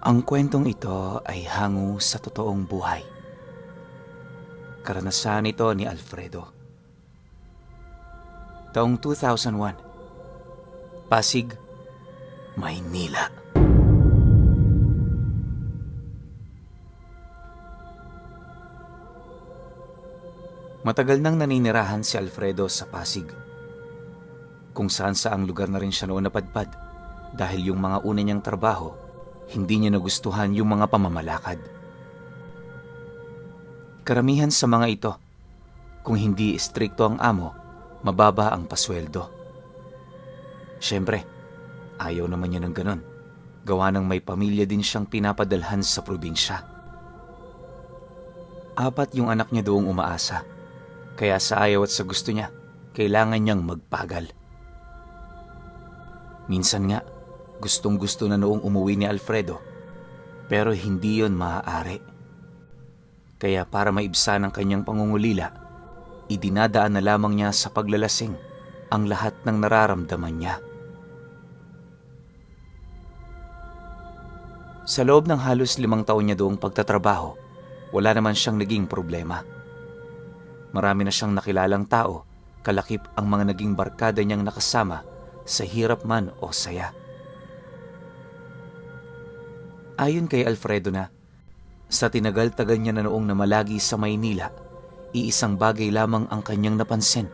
Ang kwentong ito ay hango sa totoong buhay. Karanasan ito ni Alfredo. Taong 2001, Pasig, Maynila. Matagal nang naninirahan si Alfredo sa Pasig, kung saan saang lugar na rin siya noon napadpad dahil yung mga una niyang trabaho, hindi niya nagustuhan yung mga pamamalakad. Karamihan sa mga ito, kung hindi istrikto ang amo, mababa ang pasweldo. Siyempre, ayaw naman niya ng ganon. Gawa ng may pamilya din siyang pinapadalhan sa probinsya. 4 yung anak niya doong umaasa. Kaya sa ayaw at sa gusto niya, kailangan niyang magpagal. Minsan nga, gustong-gusto na noong umuwi ni Alfredo, pero hindi yon maaari. Kaya para maibsan ang kanyang pangungulila, idinadaan na lamang niya sa paglalasing ang lahat ng nararamdaman niya. Sa loob ng halos 5 taon niya doong pagtatrabaho, wala naman siyang naging problema. Marami na siyang nakilalang tao, kalakip ang mga naging barkada niyang nakasama sa hirap man o saya. Ayon kay Alfredo na, sa tinagal-tagal niya na noong namalagi sa Maynila, iisang bagay lamang ang kanyang napansin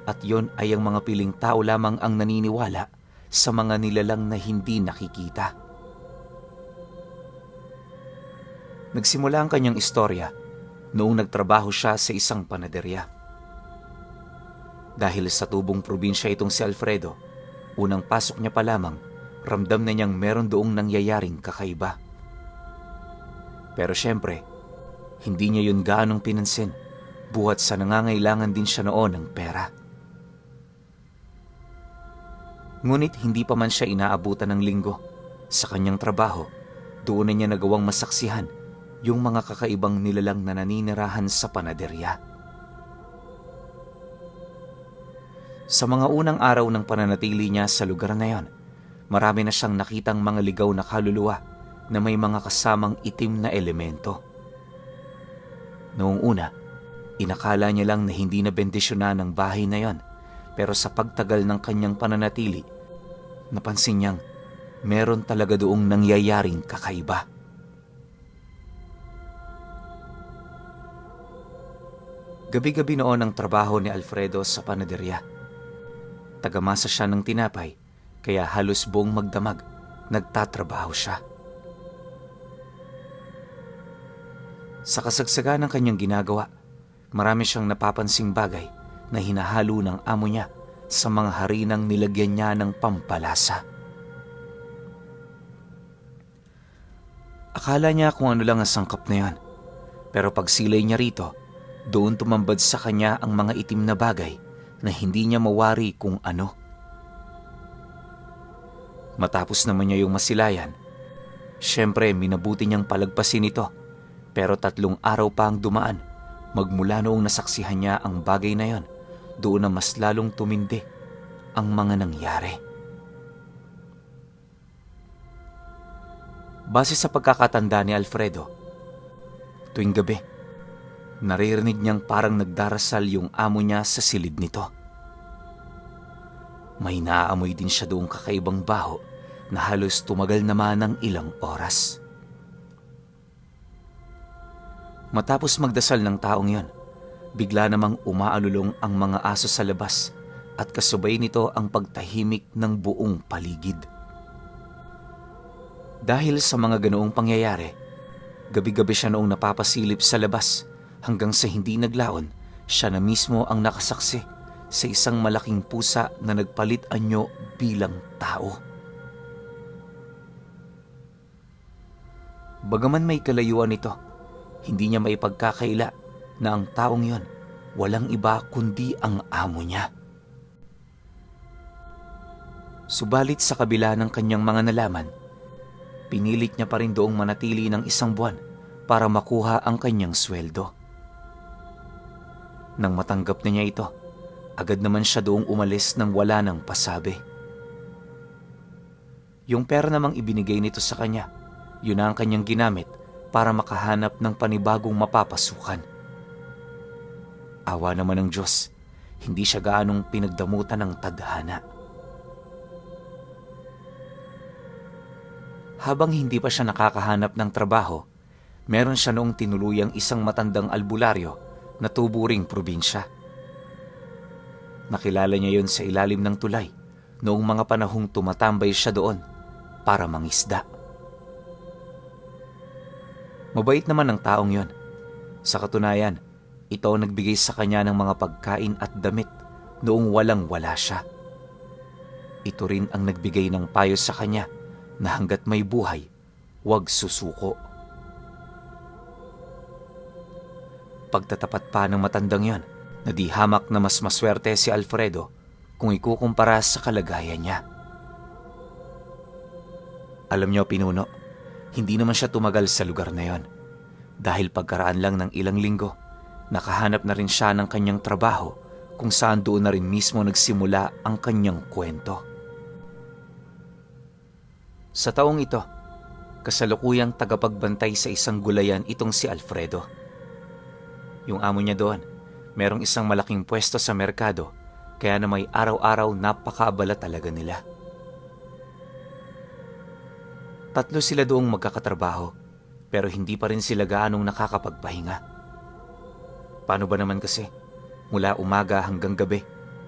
at yon ay ang mga piling tao lamang ang naniniwala sa mga nilalang na hindi nakikita. Nagsimula ang kanyang istorya noong nagtrabaho siya sa isang panaderya. Dahil sa tubong probinsya itong si Alfredo, unang pasok niya pa lamang, ramdam na niyang meron doong nangyayaring kakaiba. Pero syempre, hindi niya yun gaanong pinansin, buhat sa nangangailangan din siya noon ng pera. Ngunit hindi pa man siya inaabutan ng linggo. Sa kanyang trabaho, doon na niya nagawang masaksihan yung mga kakaibang nilalang na naninirahan sa panaderya. Sa mga unang araw ng pananatili niya sa lugar na yon, marami na siyang nakitang mga ligaw na kaluluwa na may mga kasamang itim na elemento. Noong una, inakala niya lang na hindi na bendisyonan ng bahay na yon, pero sa pagtagal ng kanyang pananatili, napansin niyang meron talaga doong nangyayaring kakaiba. Gabi-gabi noon ang trabaho ni Alfredo sa panaderya. Tagamasa siya ng tinapay, kaya halos buong magdamag, nagtatrabaho siya. Sa kasagsagan ng kanyang ginagawa, marami siyang napapansing bagay na hinahalo ng amo niya sa mga harinang nilagyan niya ng pampalasa. Akala niya kung ano lang ang sangkap na yon, pero pagsilay niya rito, doon tumambad sa kanya ang mga itim na bagay na hindi niya mawari kung ano. Matapos naman niya yung masilayan, syempre minabuti niyang palagpasin ito, pero 3 araw pa ang dumaan magmula noong nasaksihan niya ang bagay na yon, doon na mas lalong tumindi ang mga nangyari. Base sa pagkakatanda ni Alfredo, tuwing gabi, naririnig niyang parang nagdarasal yung amo niya sa silid nito. May naaamoy din siya doong kakaibang baho na halos tumagal naman ng ilang oras. Matapos magdasal ng taong yon, bigla namang umaalulong ang mga aso sa labas at kasabay nito ang pagtahimik ng buong paligid. Dahil sa mga ganoong pangyayari, gabi-gabi siya noong napapasilip sa labas hanggang sa hindi naglaon, siya na mismo ang nakasaksi sa isang malaking pusa na nagpalit anyo bilang tao. Bagaman may kalayuan ito, hindi niya maipagkakaila na ang taong yon walang iba kundi ang amo niya. Subalit sa kabila ng kanyang mga nalaman, pinilit niya pa rin doong manatili ng 1 buwan para makuha ang kanyang sweldo. Nang matanggap na niya ito, agad naman siya doong umalis nang wala ng pasabi. Yung pera namang ibinigay nito sa kanya, Yun na ang kanyang ginamit para makahanap ng panibagong mapapasukan. Awa naman ng Diyos, hindi siya gaanong pinagdamutan ng tadhana. Habang hindi pa siya nakakahanap ng trabaho, meron siya noong tinuluyang isang matandang albularyo na tuburing probinsya. Nakilala niya yon sa ilalim ng tulay noong mga panahong tumatambay siya doon para mangisda. Mabait naman ang taong yon. Sa katunayan, ito ang nagbigay sa kanya ng mga pagkain at damit noong walang-wala siya. Ito rin ang nagbigay ng payo sa kanya na hanggat may buhay, huwag susuko. Pagtatapat pa ng matandang yon, na di hamak na mas maswerte si Alfredo kung ikukumpara sa kalagayan niya. Alam niyo, pinuno, hindi naman siya tumagal sa lugar na yon. Dahil pagkaraan lang ng ilang linggo, nakahanap na rin siya ng kanyang trabaho kung saan doon na rin mismo nagsimula ang kanyang kwento. Sa taong ito, kasalukuyang tagapagbantay sa isang gulayan itong si Alfredo. Yung amo niya doon, merong isang malaking pwesto sa merkado, kaya na may araw-araw napakaabala talaga nila. 3 sila doong magkakatrabaho, pero hindi pa rin sila gaanong nakakapagpahinga. Paano ba naman kasi? Mula umaga hanggang gabi,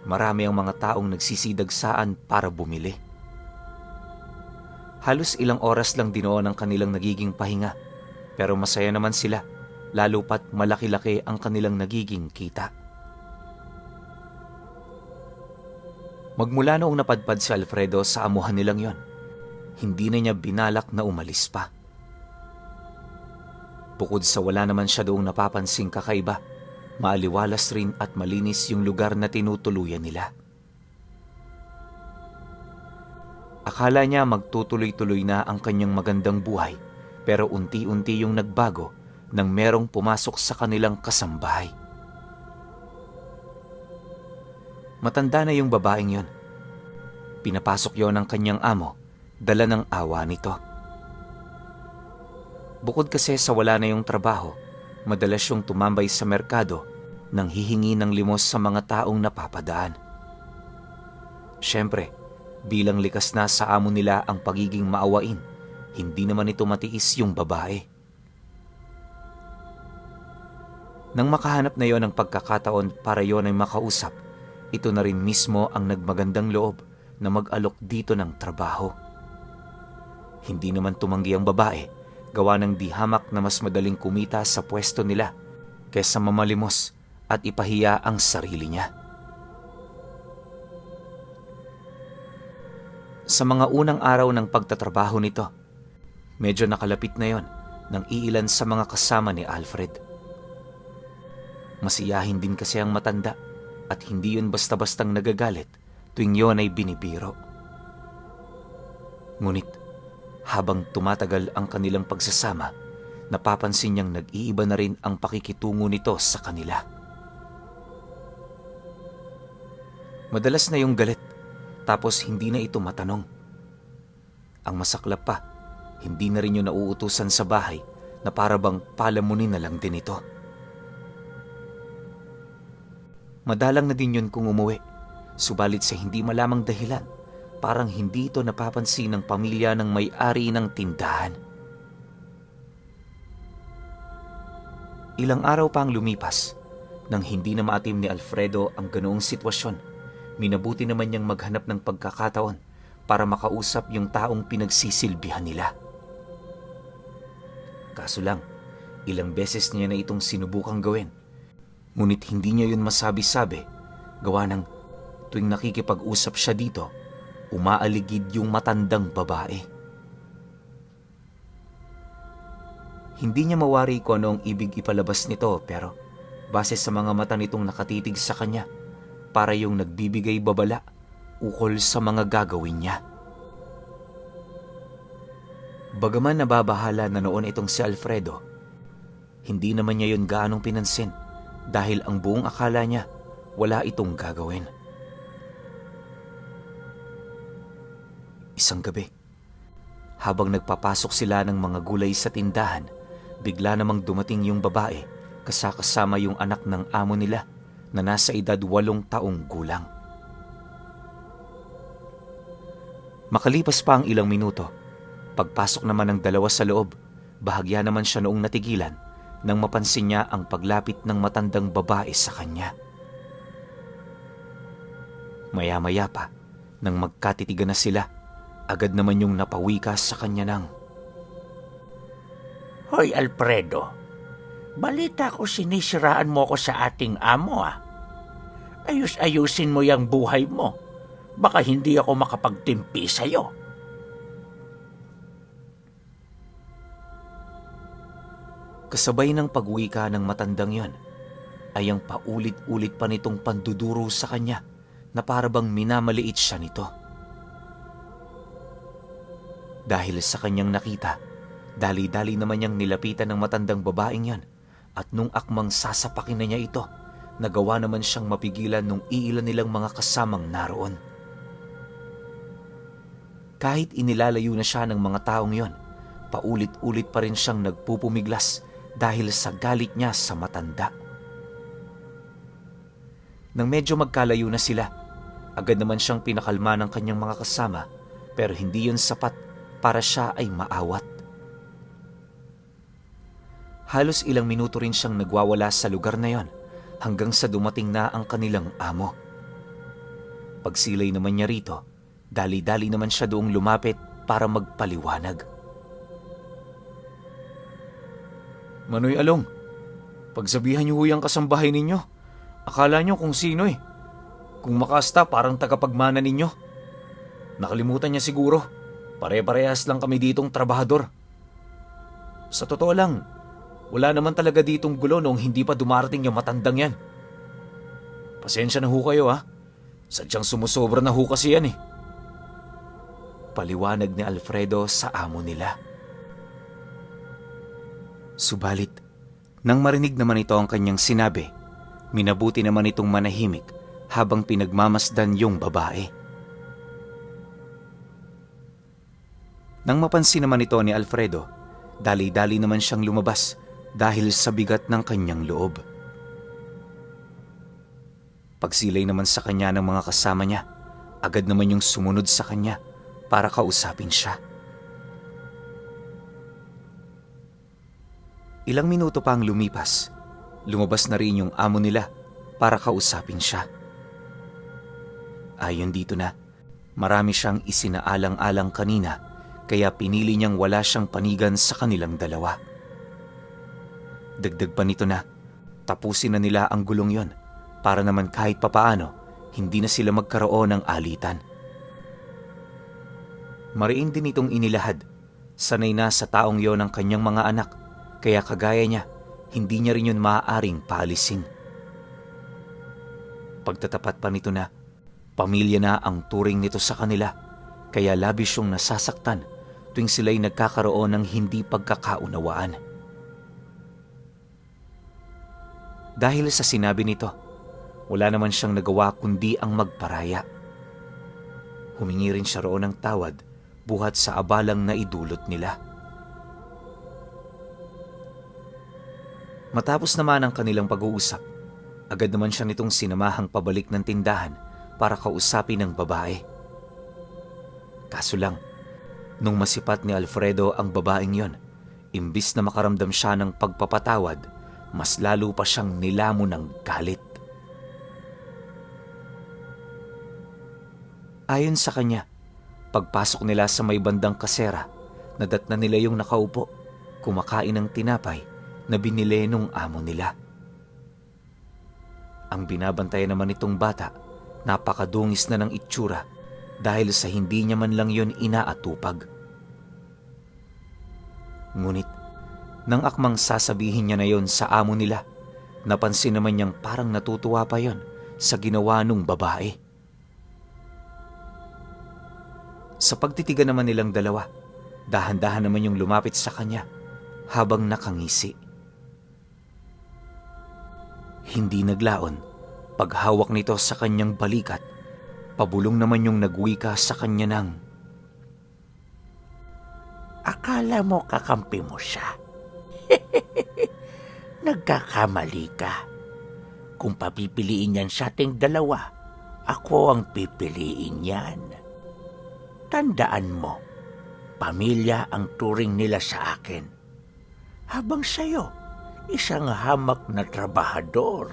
marami ang mga taong nagsisidagsaan para bumili. Halos ilang oras lang dinoon ang kanilang nagiging pahinga, pero masaya naman sila, lalo pat malaki-laki ang kanilang nagiging kita. Magmula noong napadpad si Alfredo sa amuhan nilang yon, hindi na niya binalak na umalis pa. Bukod sa wala naman siya doong napapansing kakaiba, maaliwalas rin at malinis yung lugar na tinutuluyan nila. Akala niya magtutuloy-tuloy na ang kanyang magandang buhay, pero unti-unti yung nagbago nang merong pumasok sa kanilang kasambahay. Matanda na yung babaeng yon. Pinapasok yon ng kanyang amo, dala ng awa nito. Bukod kasi sa wala na yung trabaho, madalas yung tumambay sa merkado nang hihingi ng limos sa mga taong napapadaan. Siyempre, bilang likas na sa amo nila ang pagiging maawain, hindi naman ito matiis yung babae. Nang makahanap na yon ng pagkakataon para yon ay makausap, ito na rin mismo ang nagmagandang loob na mag-alok dito ng trabaho. Hindi naman tumanggi ang babae, gawa ng di hamak na mas madaling kumita sa pwesto nila kaysa mamalimos at ipahiya ang sarili niya. Sa mga unang araw ng pagtatrabaho nito, medyo nakalapit na yon ng iilan sa mga kasama ni Alfred. Masiyahin din kasi ang matanda at hindi yun basta-bastang nagagalit tuwing yon ay binibiro. Ngunit habang tumatagal ang kanilang pagsasama, napapansin niyang nag-iiba na rin ang pakikitungo nito sa kanila. Madalas na yung galit, tapos hindi na ito matanong. Ang masaklap pa, hindi na rin yung nauutusan sa bahay na para bang palamunin na lang din ito. Madalang na din yun kung umuwi, subalit sa hindi malamang dahilan, parang hindi ito napapansin ng pamilya ng may-ari ng tindahan. Ilang araw pa ang lumipas, nang hindi na maatim ni Alfredo ang ganoong sitwasyon, minabuti naman niyang maghanap ng pagkakataon para makausap yung taong pinagsisilbihan nila. Kaso lang, ilang beses niya na itong sinubukang gawin, ngunit hindi niya yun masabi-sabi, gawa ng tuwing nakikipag-usap siya dito, umaaligid yung matandang babae. Hindi niya mawari kung ano ang ibig ipalabas nito, pero base sa mga mata nitong nakatitig sa kanya, para yung nagbibigay babala ukol sa mga gagawin niya. Bagaman nababahala na noon itong si Alfredo, hindi naman niya yun gaanong pinansin dahil ang buong akala niya wala itong gagawin. Isang gabi, Habang nagpapasok sila ng mga gulay sa tindahan, bigla namang dumating yung babae kasama yung anak ng amo nila na nasa edad 8 taong gulang. Makalipas pa ang ilang minuto, pagpasok naman ng dalawa sa loob, bahagya naman siya noong natigilan nang mapansin niya ang paglapit ng matandang babae sa kanya. Maya-maya pa, nang magkatitigan na sila, agad naman yung napawika sa kanya ng, Hoy Alfredo, balita ko sinisiraan mo ko sa ating amo ah. Ayus-ayusin mo yung buhay mo. Baka hindi ako makapagtimpi sa'yo. Kasabay ng pagwika ng matandang yon, ay ang paulit-ulit pa nitong panduduro sa kanya na para bang minamaliit siya nito. Dahil sa kanyang nakita, dali-dali naman niyang nilapitan ng matandang babaeng yan at nung akmang sasapakin na niya ito, nagawa naman siyang mapigilan nung iilan nilang mga kasamang naroon. Kahit inilalayo na siya ng mga taong yon, paulit-ulit pa rin siyang nagpupumiglas dahil sa galit niya sa matanda. Nang medyo magkalayo na sila, agad naman siyang pinakalma ng kanyang mga kasama pero hindi yun sapat para siya ay maawat. Halos ilang minuto rin siyang nagwawala sa lugar na yon hanggang sa dumating na ang kanilang amo. Pagsilay naman niya rito, dali-dali naman siya doong lumapit para magpaliwanag. Manoy Along, pagsabihan niyo huyang kasambahay ninyo. Akala niyo kung sino eh. Kung makasta parang tagapagmana ninyo. Nakalimutan niya siguro. Pare-parehas lang kami ditong trabahador. Sa totoo lang, wala naman talaga ditong gulo noong hindi pa dumarating yung matandang yan. Pasensya na ho kayo ha. Sadyang sumusobra na ho kasi yan eh. Paliwanag ni Alfredo sa amo nila. Subalit, nang marinig naman ito ang kanyang sinabi, minabuti naman itong manahimik habang pinagmamasdan yung babae. Nang mapansin naman ito ni Alfredo, dali-dali naman siyang lumabas dahil sa bigat ng kanyang loob. Pagsilay naman sa kanya ng mga kasama niya, agad naman yung sumunod sa kanya para kausapin siya. Ilang minuto pa ang lumipas, lumabas na rin yung amo nila para kausapin siya. Ayon dito na, marami siyang isinaalang-alang kanina kaya pinili niyang wala siyang panigan sa kanilang dalawa. Dagdag pa nito na, tapusin na nila ang gulong yon para naman kahit papaano hindi na sila magkaroon ng alitan. Mariin din itong inilahad, sanay na sa taong yon ang kanyang mga anak. Kaya kagaya niya, hindi niya rin yun maaaring paalisin. Pagtatapat pa nito na, pamilya na ang turing nito sa kanila, kaya labis siyang nasasaktan tuwing sila'y nagkakaroon ng hindi pagkakaunawaan. Dahil sa sinabi nito, wala naman siyang nagawa kundi ang magparaya. Humingi rin siya roon ng tawad buhat sa abalang na idulot nila. Matapos naman ang kanilang pag-uusap, agad naman siya nitong sinamahang pabalik ng tindahan para kausapin ng babae. Kaso lang, nung masipat ni Alfredo ang babaeng yon, imbis na makaramdam siya ng pagpapatawad, mas lalo pa siyang nilamon ng galit. Ayon sa kanya, pagpasok nila sa may bandang kasera, nadatnan nila yung nakaupo, kumakain ng tinapay na binili nung amo nila. Ang binabantayan naman itong bata, napakadungis na ng itsura dahil sa hindi niya man lang yon inaatupag. Ngunit, nang akmang sasabihin niya na yon sa amo nila, napansin naman niyang parang natutuwa pa yon sa ginawa nung babae. Sa pagtitigan naman nilang dalawa, dahan-dahan naman yung lumapit sa kanya habang nakangisi. Hindi naglaon, paghawak nito sa kanyang balikat, pabulong naman yung nagwika sa kanya ng, Akala mo kakampi mo siya. Nagkakamali ka. Kung papipiliin yan sa ating dalawa, ako ang pipiliin yan. Tandaan mo, pamilya ang turing nila sa akin. Habang sa'yo, isang hamak na trabahador.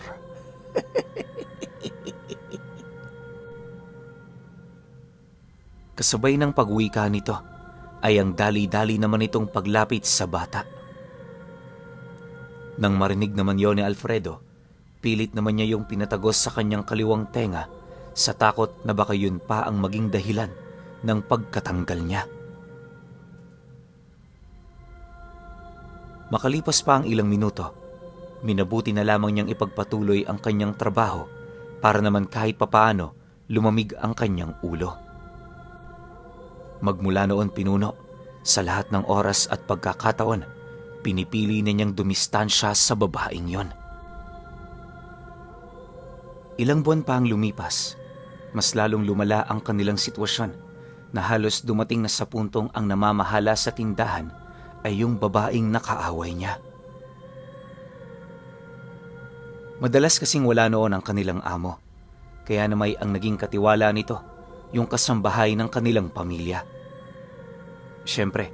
Kasabay ng pag-wika nito ay ang dali-dali naman itong paglapit sa bata. Nang marinig naman yon ni Alfredo, pilit naman niya yung pinatagos sa kanyang kaliwang tenga sa takot na baka yun pa ang maging dahilan ng pagkatanggal niya. Makalipas pa ang ilang minuto, minabuti na lamang niyang ipagpatuloy ang kanyang trabaho para naman kahit papaano lumamig ang kanyang ulo. Magmula noon pinuno, sa lahat ng oras at pagkakataon, pinipili na niyang dumistansya sa babaeng yon. Ilang buwan pa ang lumipas, mas lalong lumala ang kanilang sitwasyon na halos dumating na sa puntong ang namamahala sa tindahan ay yung babaeng nakaaway niya. Madalas kasing wala noon ang kanilang amo, kaya namay ang naging katiwala nito yung kasambahay ng kanilang pamilya. Siyempre,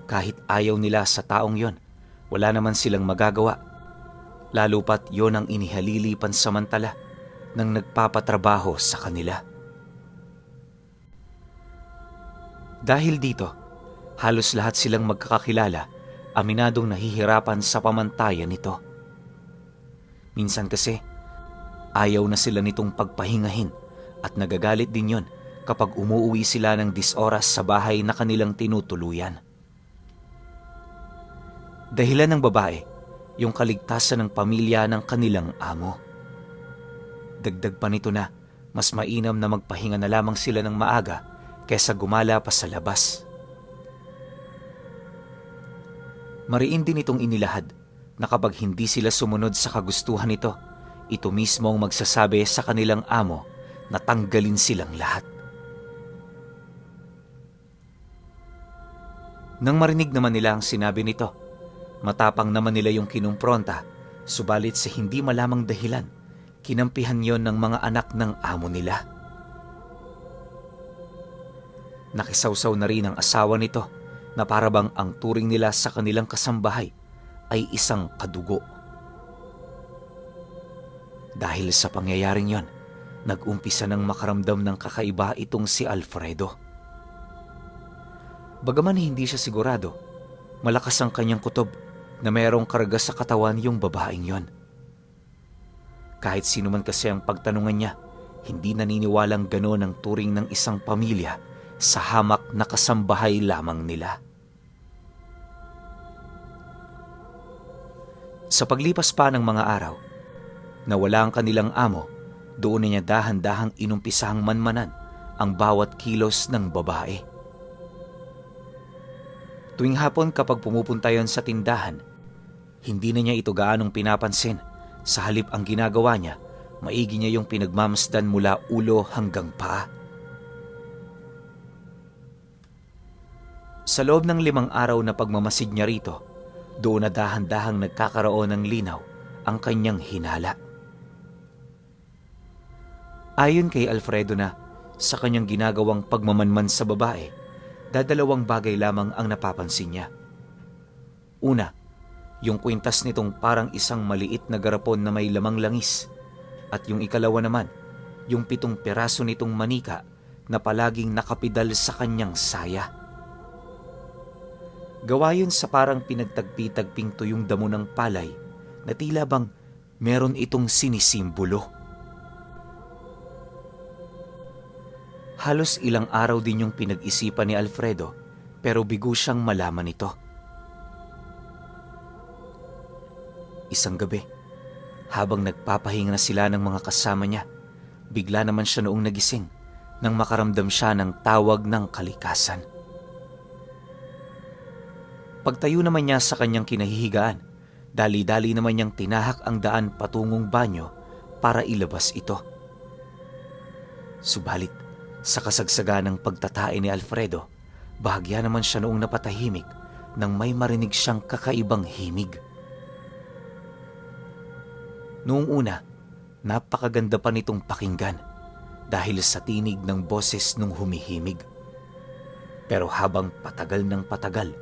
kahit ayaw nila sa taong yon, wala naman silang magagawa, lalo pat yon ang inihalili pansamantala ng nagpapatrabaho sa kanila. Dahil dito, halos lahat silang magkakakilala, aminadong nahihirapan sa pamantayan nito. Minsan kasi, ayaw na sila nitong pagpahingahin at nagagalit din yon kapag umuuwi sila ng 10 oras sa bahay na kanilang tinutuluyan. Dahilan ng babae, yung kaligtasan ng pamilya ng kanilang amo. Dagdag pa nito na mas mainam na magpahinga na lamang sila ng maaga kaysa gumala pa sa labas. Mariin din itong inilahad na kapag hindi sila sumunod sa kagustuhan nito, ito mismo ang magsasabi sa kanilang amo na tanggalin silang lahat. Nang marinig naman nila ang sinabi nito, matapang naman nila yung kinumpronta, subalit sa hindi malamang dahilan, kinampihan yon ng mga anak ng amo nila. Nakisawsaw na rin ang asawa nito na parabang ang turing nila sa kanilang kasambahay ay isang kadugo. Dahil sa pangyayaring yon, nag-umpisa ng makaramdam ng kakaiba itong si Alfredo. Bagaman hindi siya sigurado, malakas ang kanyang kutob na mayroong karga sa katawan yung babaeng yon. Kahit sino man kasi ang pagtanungan niya, hindi naniniwalang gano'n ang turing ng isang pamilya sa hamak na kasambahay lamang nila. Sa paglipas pa ng mga araw, nawala ang kanilang amo, doon na niya dahan-dahang inumpisahang manmanan ang bawat kilos ng babae. Tuwing hapon kapag pumupunta yon sa tindahan, hindi na niya ito gaanong pinapansin. Sa halip ang ginagawa niya, maigi niya yung pinagmamasdan mula ulo hanggang paa. Sa loob ng 5 araw na pagmamasid niya rito, doon na dahan-dahang nagkakaroon ng linaw ang kanyang hinala. Ayon kay Alfredo na sa kanyang ginagawang pagmamanman sa babae, dadalawang bagay lamang ang napapansin niya. Una, yung kwintas nitong parang isang maliit na garapon na may lamang langis. At yung ikalawa naman, yung 7 piraso nitong manika na palaging nakapidal sa kanyang saya. Gawa yun sa parang pinagtagpi-tagping tuyong damo ng palay na tila bang meron itong sinisimbolo. Halos ilang araw din yung pinag-isipan ni Alfredo pero bigo siyang malaman ito. Isang gabi, habang nagpapahinga na sila ng mga kasama niya, bigla naman siya noong nagising nang makaramdam siya ng tawag ng kalikasan. Pagtayo naman niya sa kanyang kinahihigaan, dali-dali naman niyang tinahak ang daan patungong banyo para ilabas ito. Subalit, sa kasagsagan ng pagtatae ni Alfredo, Bahagya naman siya noong napatahimik nang may marinig siyang kakaibang himig. Noong una, napakaganda pa nitong pakinggan dahil sa tinig ng boses nung humihimig. Pero habang patagal ng patagal,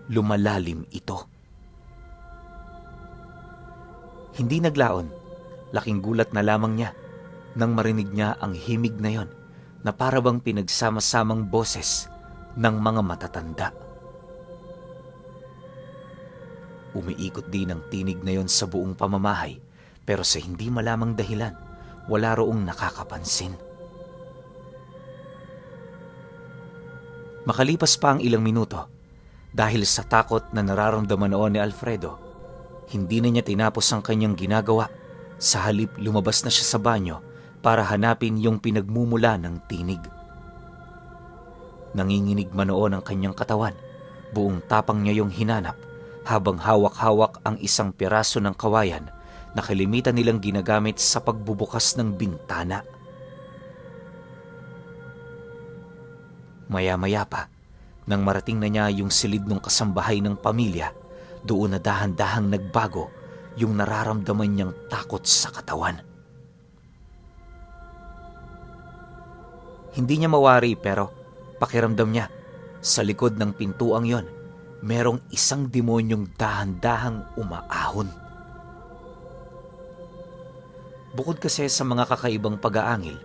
lumalalim ito. Hindi naglaon, laking gulat na lamang niya nang marinig niya ang himig na yon na para bang pinagsama-samang boses ng mga matatanda. Umiikot din ang tinig na yon sa buong pamamahay, pero sa hindi malamang dahilan, wala roong nakakapansin. Makalipas pa ang ilang minuto, dahil sa takot na nararamdaman noon ni Alfredo, hindi na niya tinapos ang kanyang ginagawa. Sa halip, lumabas na siya sa banyo para hanapin yung pinagmumula ng tinig. Nanginginig man noon ang kanyang katawan. Buong tapang niya yung hinanap habang hawak-hawak ang isang piraso ng kawayan na kalimitan nilang ginagamit sa pagbubukas ng bintana. Maya-maya pa, nang marating na niya yung silid ng kasambahay ng pamilya, doon na dahan-dahang nagbago yung nararamdaman niyang takot sa katawan. Hindi niya mawari pero pakiramdam niya sa likod ng pintuang yon, merong isang demonyong dahan-dahang umaahon. Bukod kasi sa mga kakaibang pag-aangil,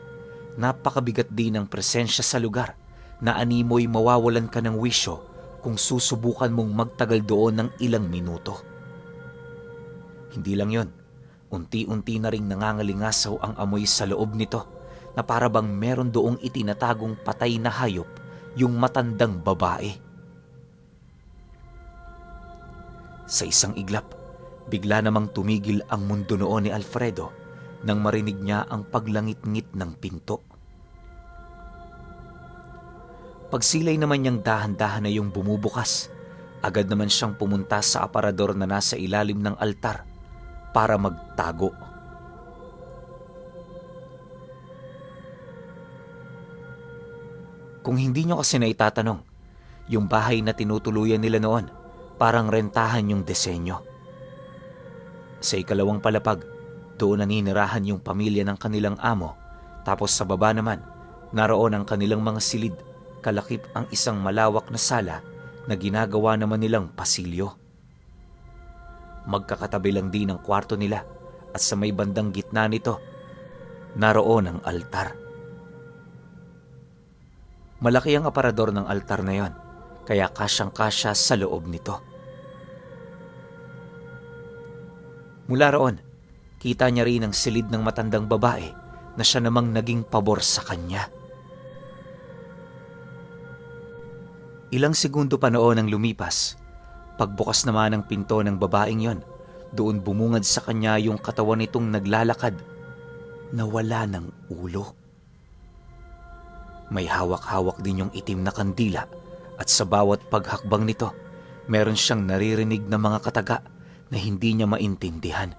napakabigat din ang presensya sa lugar na animoy mawawalan ka ng wisyo kung susubukan mong magtagal doon ng ilang minuto. Hindi lang yon, unti-unti na ring nangangalingasaw ang amoy sa loob nito na para bang meron doong itinatagong patay na hayop, yung matandang babae. Sa isang iglap, bigla namang tumigil ang mundo noon ni Alfredo nang marinig niya ang paglangit-ngit ng pinto. Pagsilay naman niyang dahan-dahan na yung bumubukas, agad naman siyang pumunta sa aparador na nasa ilalim ng altar para magtago. Kung hindi niyo kasi naitatanong, yung bahay na tinutuluyan nila noon, parang rentahan yung disenyo. Sa ikalawang palapag, doon naninirahan yung pamilya ng kanilang amo, tapos sa baba naman, naroon ang kanilang mga silid. Kalakip ang isang malawak na sala na ginagawa naman nilang pasilyo. Magkakatabi lang din ang kwarto nila at sa may bandang gitna nito, naroon ang altar. Malaki ang aparador ng altar na yon, kaya kasyang-kasya sa loob nito. Mula roon, kita niya rin ang silid ng matandang babae na siya namang naging pabor sa kanya. Ilang segundo pa noon ang lumipas. Pagbukas naman ng pinto ng babaeng yon, doon bumungad sa kanya yung katawan nitong naglalakad na wala ng ulo. May hawak-hawak din yung itim na kandila at sa bawat paghakbang nito, meron siyang naririnig na mga kataga na hindi niya maintindihan.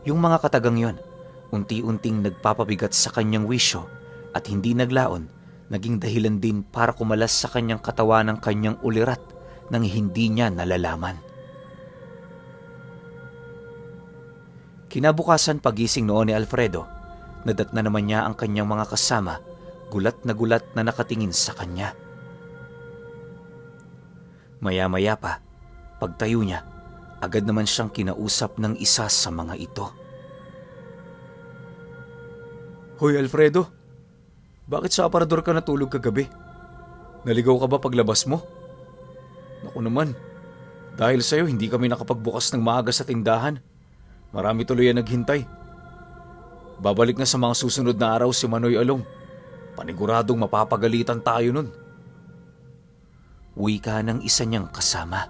Yung mga katagang yon, unti-unting nagpapabigat sa kanyang wisyo at hindi naglaon, naging dahilan din para kumalas sa kanyang katawan ng kanyang ulirat nang hindi niya nalalaman. Kinabukasan pagising noon ni Alfredo, nadatna naman niya ang kanyang mga kasama, gulat na nakatingin sa kanya. Maya-maya pa, pagtayo niya, agad naman siyang kinausap ng isa sa mga ito. Hoy Alfredo! Bakit sa aparador ka natulog kagabi? Naligaw ka ba paglabas mo? Naku naman, dahil sa'yo hindi kami nakapagbukas ng maaga sa tindahan. Marami tuloy ang naghintay. Babalik na sa mga susunod na araw si Manoy Along. Paniguradong mapapagalitan tayo nun. Wika ng isa niyang kasama.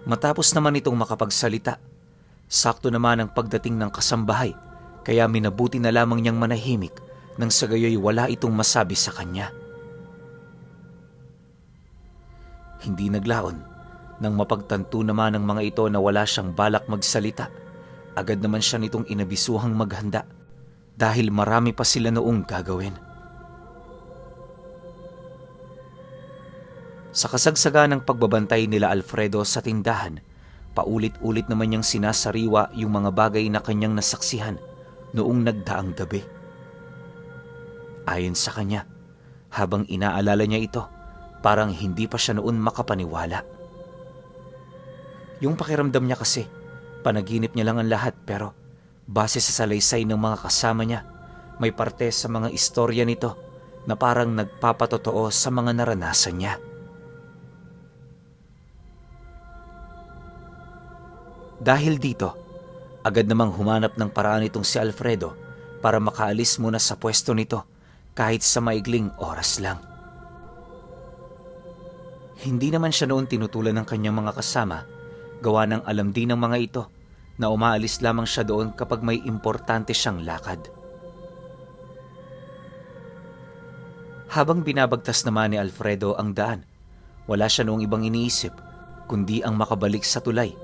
Matapos naman itong makapagsalita, sakto naman ang pagdating ng kasambahay, kaya minabuti na lamang niyang manahimik nang sa gayoy wala itong masabi sa kanya. Hindi naglaon, nang mapagtanto naman ng mga ito na wala siyang balak magsalita, agad naman siya nitong inabisuhang maghanda dahil marami pa sila noong gagawin. Sa kasagsaga ng pagbabantay nila Alfredo sa tindahan, paulit-ulit naman niyang sinasariwa yung mga bagay na kanyang nasaksihan noong nagdaang gabi. Ayon sa kanya, habang inaalala niya ito, parang hindi pa siya noon makapaniwala. Yung pakiramdam niya kasi, panaginip niya lang ang lahat, pero base sa salaysay ng mga kasama niya, may parte sa mga istorya nito na parang nagpapatotoo sa mga naranasan niya. Dahil dito, agad namang humanap ng paraan itong si Alfredo para makaalis muna sa pwesto nito kahit sa maigling oras lang. Hindi naman siya noon tinutulan ng kanyang mga kasama, gawa ng alam din ng mga ito na umaalis lamang siya doon kapag may importante siyang lakad. Habang binabagtas naman ni Alfredo ang daan, wala siya noong ibang iniisip kundi ang makabalik sa tulay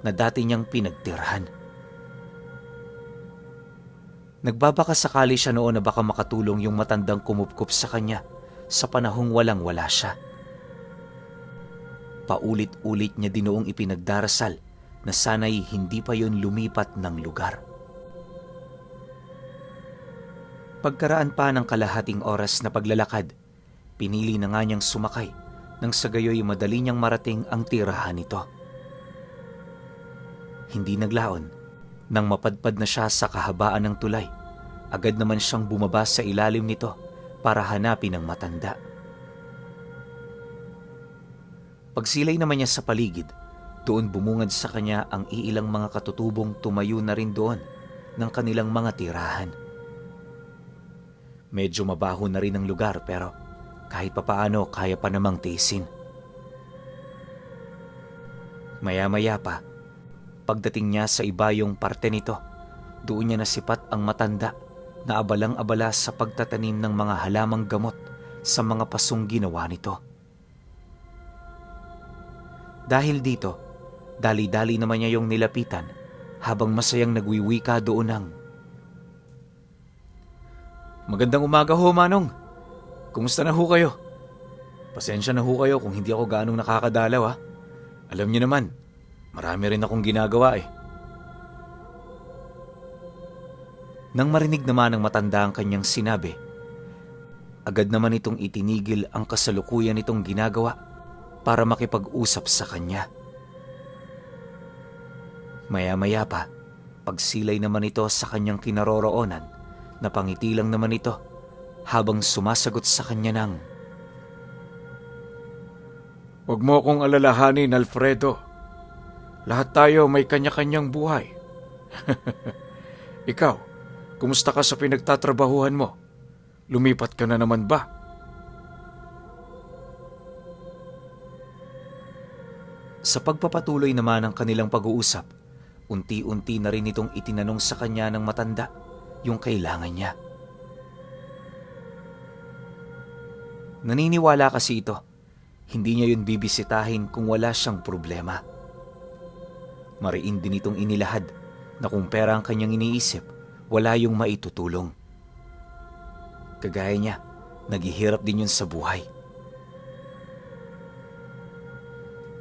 na dati niyang pinagtirhan. Nagbabaka sakali siya noon na baka makatulong yung matandang kumupkup sa kanya sa panahong walang-wala siya. Paulit-ulit niya din noong ipinagdarasal na sana'y hindi pa yun lumipat ng lugar. Pagkaraan pa ng kalahating oras na paglalakad, pinili na nga niyang sumakay nang sa gayoy madali niyang marating ang tirahan nito. Hindi naglaon, nang mapadpad na siya sa kahabaan ng tulay, agad naman siyang bumaba sa ilalim nito para hanapin ang matanda. Pagsilay naman niya sa paligid, doon bumungad sa kanya ang iilang mga katutubong tumayo na rin doon ng kanilang mga tirahan. Medyo mabaho na rin ang lugar pero kahit papaano kaya pa namang tiisin. Maya-maya pa, pagdating niya sa ibayong parte nito, doon niya nasipat ang matanda na abalang-abala sa pagtatanim ng mga halamang gamot sa mga pasong ginawa nito. Dahil dito, dali-dali naman niya yung nilapitan habang masayang nagwiwika doon ng, "Magandang umaga ho, Manong. Kumusta na ho kayo? Pasensya na ho kayo kung hindi ako gaanong nakakadalaw ha. Alam niyo naman, marami rin akong ginagawa eh." Nang marinig naman ng matanda ang kanyang sinabi, agad naman itong itinigil ang kasalukuyan nitong ginagawa para makipag-usap sa kanya. Maya-maya pa, pagsilay naman ito sa kanyang kinaroroonan, napangiti lang naman ito habang sumasagot sa kanya ng, "Huwag mo akong alalahanin, Alfredo. Lahat tayo may kanya-kanyang buhay. Ikaw, kumusta ka sa pinagtatrabahuhan mo? Lumipat ka na naman ba?" Sa pagpapatuloy naman ng kanilang pag-uusap, unti-unti na rin itong itinanong sa kanya ng matanda yung kailangan niya. Naniniwala kasi ito, hindi niya yun bibisitahin kung wala siyang problema. Mariin din itong inilahad na kung pera ang kanyang iniisip, wala yung maitutulong. Kagaya niya, naghihirap din yun sa buhay.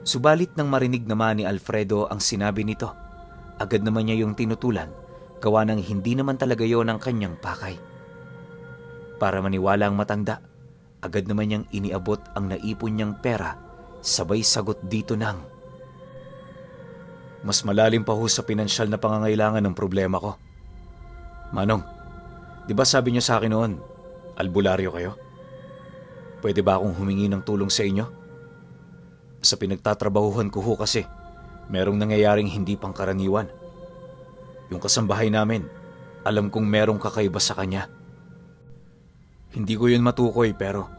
Subalit nang marinig naman ni Alfredo ang sinabi nito, agad naman niya yung tinutulan, gawa ng hindi naman talaga yon ang kanyang pakay. Para maniwala ang matanda, agad naman niyang iniabot ang naipon niyang pera, sabay sagot dito ng, "Mas malalim pa ho sa pinansyal na pangangailangan ng problema ko. Manong, di ba sabi niyo sa akin noon, albularyo kayo? Pwede ba akong humingi ng tulong sa inyo? Sa pinagtatrabahuhan ko ho kasi, merong nangyayaring hindi pangkaraniwan. Yung kasambahay namin, alam kong merong kakaiba sa kanya. Hindi ko yun matukoy pero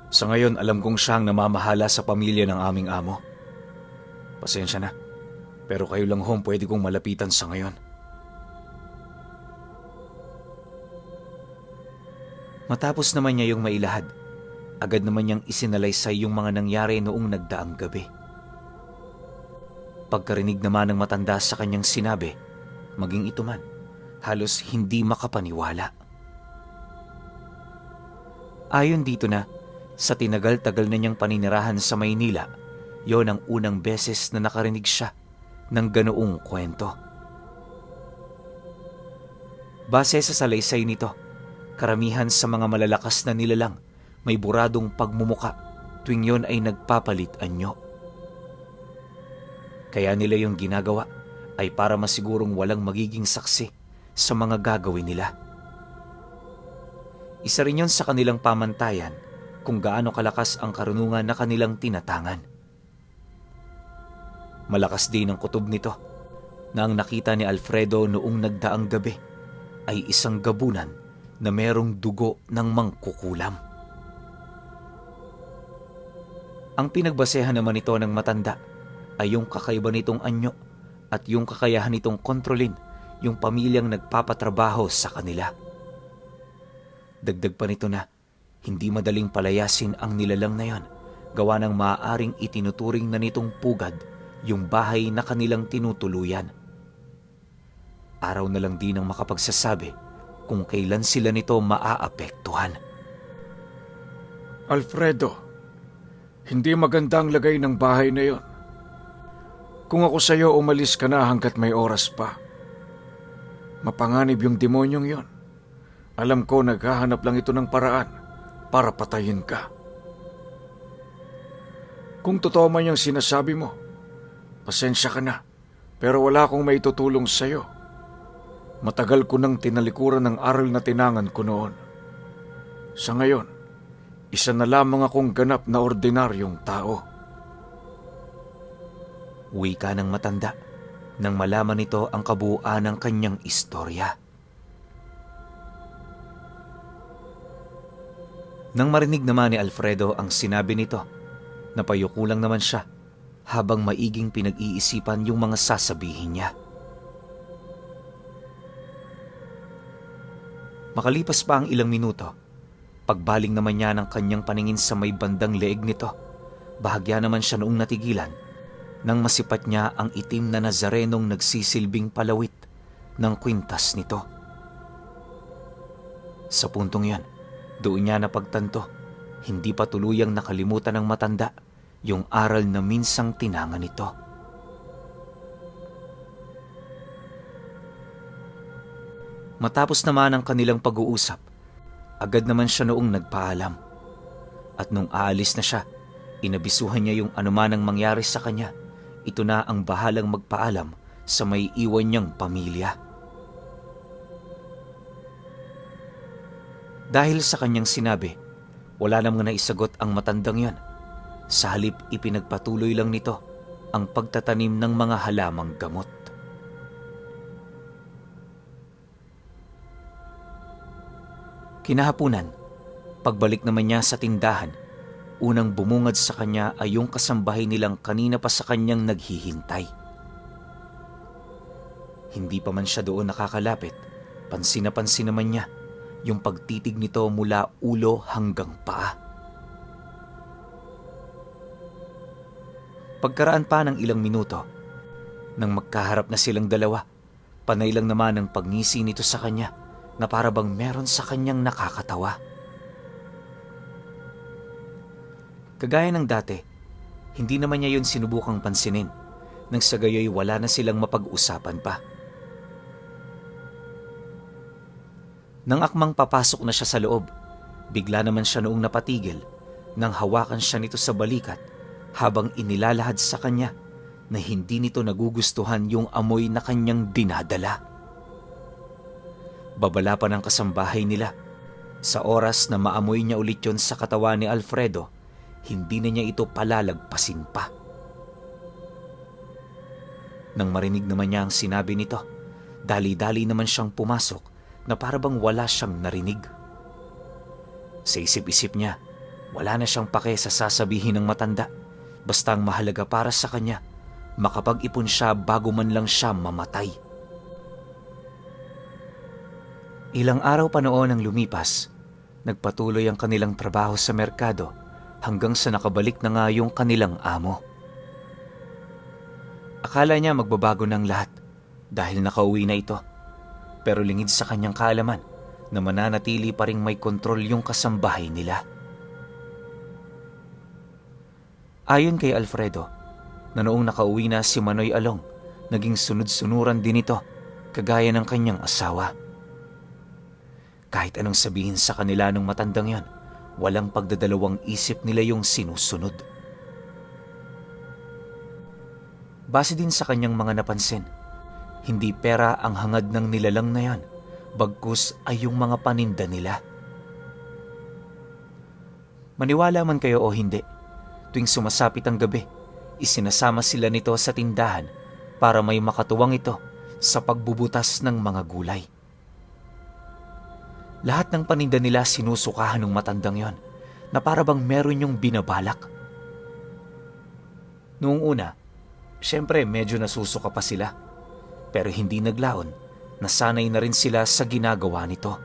sa ngayon alam kong siyang namamahala sa pamilya ng aming amo. Pasensya na, pero kayo lang ho pwede kong malapitan sa ngayon." Matapos naman niya yung mailahad, agad naman niyang isinalaysay yung mga nangyari noong nagdaang gabi. Pagkarinig naman ng matanda sa kanyang sinabi, maging ito man, halos hindi makapaniwala. Ayon dito na, sa tinagal-tagal na niyang paninirahan sa Maynila, yon ang unang beses na nakarinig siya ng ganoong kwento. Base sa salaysay nito, karamihan sa mga malalakas na nilalang may buradong pagmumuka tuwing yon ay nagpapalit anyo. Kaya nila yung ginagawa ay para masigurong walang magiging saksi sa mga gagawin nila. Isa rin yon sa kanilang pamantayan kung gaano kalakas ang karunungan na kanilang tinatangan. Malakas din ang kutob nito na ang nakita ni Alfredo noong nagdaang gabi ay isang gabunan na merong dugo ng mangkukulam. Ang pinagbasehan naman ito ng matanda ay yung kakaiba nitong anyo at yung kakayahan nitong kontrolin yung pamilyang nagpapatrabaho sa kanila. Dagdag pa nito na hindi madaling palayasin ang nilalang na yon, gawa ng maaaring itinuturing na nitong pugad yung bahay na kanilang tinutuluyan. Araw na lang din ang makapagsasabi kung kailan sila nito maaapektuhan. Alfredo, hindi maganda ang lagay ng bahay na yon. Kung ako sa'yo, umalis ka na hanggat may oras pa. Mapanganib yung demonyong yon. Alam ko naghahanap lang ito ng paraan para patayin ka. Kung totoo man yung sinasabi mo, pasensya ka na, pero wala akong maitutulong sa'yo. Matagal ko nang tinalikuran ng aral na tinangan ko noon. Sa ngayon, isa na lamang akong ganap na ordinaryong tao. Wika ng matanda nang malaman nito ang kabuuan ng kanyang istorya. Nang marinig naman ni Alfredo ang sinabi nito, napayuko lang naman siya habang maiging pinag-iisipan yung mga sasabihin niya. Makalipas pa ang ilang minuto, pagbaling naman niya ng kanyang paningin sa may bandang leeg nito, bahagya naman siya noong natigilan nang masipat niya ang itim na Nazarenong nagsisilbing palawit ng kwintas nito. Sa puntong yan, doon niya napagtanto, hindi pa tuluyang nakalimutan ng matanda yung aral na minsang tinangan nito. Matapos naman ang kanilang pag-uusap, agad naman siya noong nagpaalam. At nung aalis na siya, inabisuhan niya yung anumanang mangyari sa kanya. Ito na ang bahalang magpaalam sa may iwan niyang pamilya. Dahil sa kanyang sinabi, wala namang naisagot ang matandang yon. Sa halip ipinagpatuloy lang nito ang pagtatanim ng mga halamang gamot. Kinahapunan, pagbalik naman niya sa tindahan, unang bumungad sa kanya ay yung kasambahay nilang kanina pa sa kanyang naghihintay. Hindi pa man siya doon nakakalapit, pansin na pansin naman niya yung pagtitig nito mula ulo hanggang paa. Pagkaraan pa ng ilang minuto, nang magkaharap na silang dalawa, panay lang naman ang pagngisi nito sa kanya na para bang meron sa kanyang nakakatawa. Kagaya ng dati, hindi naman niya yun sinubukang pansinin, nang sa gayoy wala na silang mapag-usapan pa. Nang akmang papasok na siya sa loob, bigla naman siya noong napatigil nang hawakan siya nito sa balikat habang inilalahad sa kanya na hindi nito nagugustuhan yung amoy na kanyang dinadala. Babala pa ng kasambahay nila. Sa oras na maamoy niya ulit yon sa katawan ni Alfredo, hindi na niya ito palalagpasin pa. Nang marinig naman niya ang sinabi nito, dali-dali naman siyang pumasok na para bang wala siyang narinig. Sa isip-isip niya, wala na siyang pake sa sasabihin ng matanda, basta ang mahalaga para sa kanya, makapag-ipon siya bago man lang siya mamatay. Ilang araw pa noon ang lumipas, nagpatuloy ang kanilang trabaho sa merkado hanggang sa nakabalik na nga yung kanilang amo. Akala niya magbabago ng lahat dahil nakauwi na ito. Pero lingid sa kanyang kaalaman, na mananatili pa ring may kontrol yung kasambahay nila. Ayon kay Alfredo, na noong nakauwi na si Manoy Along, naging sunod-sunuran din ito, kagaya ng kanyang asawa. Kahit anong sabihin sa kanila ng matandang yon, walang pagdadalawang isip nila yung sinusunod. Base din sa kanyang mga napansin, hindi pera ang hangad ng nilalang na yon, bagkus ay yung mga paninda nila. Maniwala man kayo o hindi, tuwing sumasapit ang gabi, isinasama sila nito sa tindahan para may makatuwang ito sa pagbubutas ng mga gulay. Lahat ng paninda nila sinusukahan ng matandang yon na para bang meron yung binabalak. Noong una, syempre medyo nasusuka pa sila, pero hindi naglaon, nasanay na rin sila sa ginagawa nito.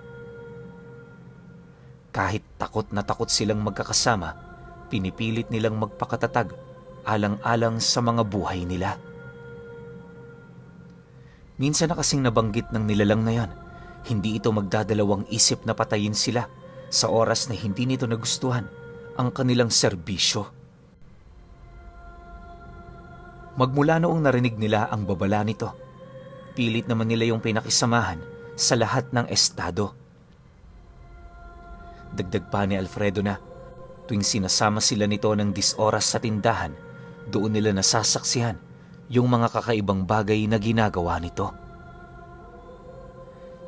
Kahit takot na takot silang magkakasama, pinipilit nilang magpakatatag alang-alang sa mga buhay nila. Minsan na kasing nabanggit ng nilalang na yan, hindi ito magdadalawang isip na patayin sila sa oras na hindi nito nagustuhan ang kanilang serbisyo. Magmula noong narinig nila ang babala nito, pilit naman nila yung pinakisamahan sa lahat ng estado. Dagdag pa ni Alfredo na tuwing sinasama sila nito ng 10 oras sa tindahan, doon nila nasasaksihan yung mga kakaibang bagay na ginagawa nito.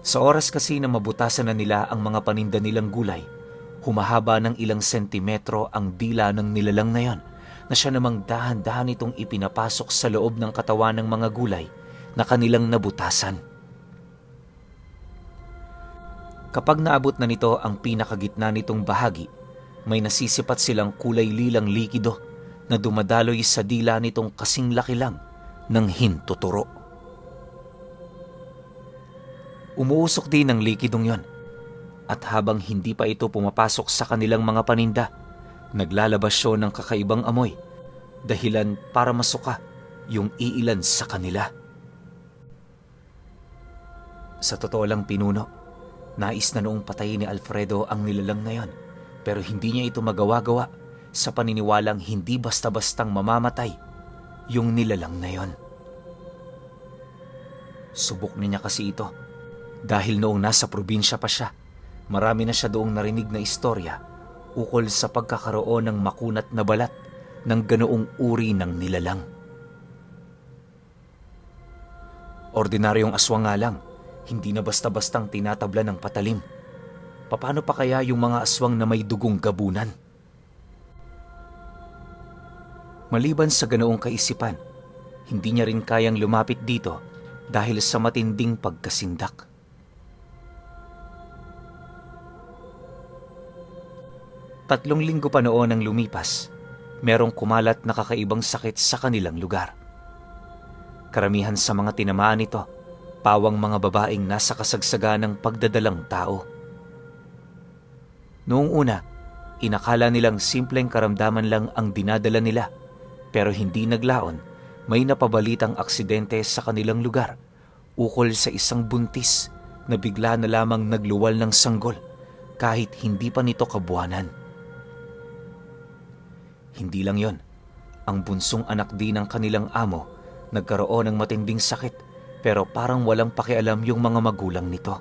Sa oras kasi na mabutasan na nila ang mga paninda nilang gulay, humahaba ng ilang sentimetro ang dila ng nilalang na yon, na siya namang dahan-dahan itong ipinapasok sa loob ng katawan ng mga gulay na kanilang nabutasan. Kapag naabot na nito ang pinakagitna nitong bahagi, may nasisipat silang kulay lilang likido na dumadaloy sa dila nitong kasing laki lang ng hintuturo. Umuusok din ang likidong yon, at habang hindi pa ito pumapasok sa kanilang mga paninda, naglalabas siya ng kakaibang amoy, dahilan para masuka yung iilan sa kanila. Sa totoo lang, Pinuno, nais na noong patayin ni Alfredo ang nilalang na yon, pero hindi niya ito magawa-gawa sa paniniwalang hindi basta-bastang mamamatay yung nilalang na yon. Subok niya kasi ito dahil noong nasa probinsya pa siya, marami na siya doong narinig na istorya ukol sa pagkakaroon ng makunat na balat ng ganoong uri ng nilalang. Ordinaryong aswang nga lang, hindi na basta-bastang tinatabla ng patalim. Paano pa kaya yung mga aswang na may dugong gabunan? Maliban sa ganoong kaisipan, hindi niya rin kayang lumapit dito dahil sa matinding pagkasindak. 3 linggo pa noon ang lumipas, merong kumalat na kakaibang sakit sa kanilang lugar. Karamihan sa mga tinamaan nito, pawang mga babaeng nasa kasagsagan ng pagdadalang tao. Noong una, inakala nilang simpleng karamdaman lang ang dinadala nila, pero hindi naglaon, may napabalitang aksidente sa kanilang lugar ukol sa isang buntis na bigla na lamang nagluwal ng sanggol kahit hindi pa nito kabuwanan. Hindi lang yon, ang bunsong anak din ng kanilang amo nagkaroon ng matinding sakit pero parang walang pakialam yung mga magulang nito.